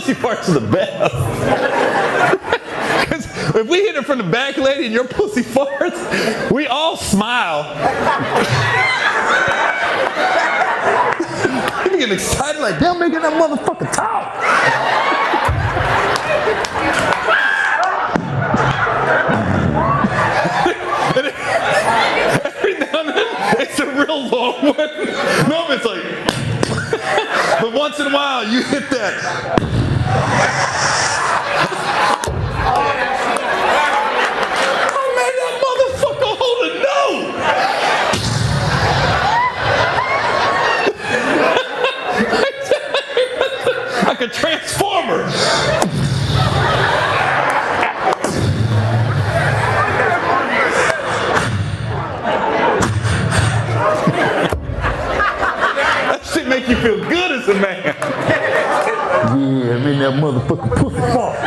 pussy farts are the best. Because if we hit it from the back, lady, and your pussy farts, we all smile. You be getting excited like, damn, making that motherfucker talk. Every now and then, it's a real long one. No, it's like, but once in a while, you hit that. I made that motherfucker hold a note. Like a transformer. That shit make you feel good as a man. Yeah, I mean that motherfucking pussy fart.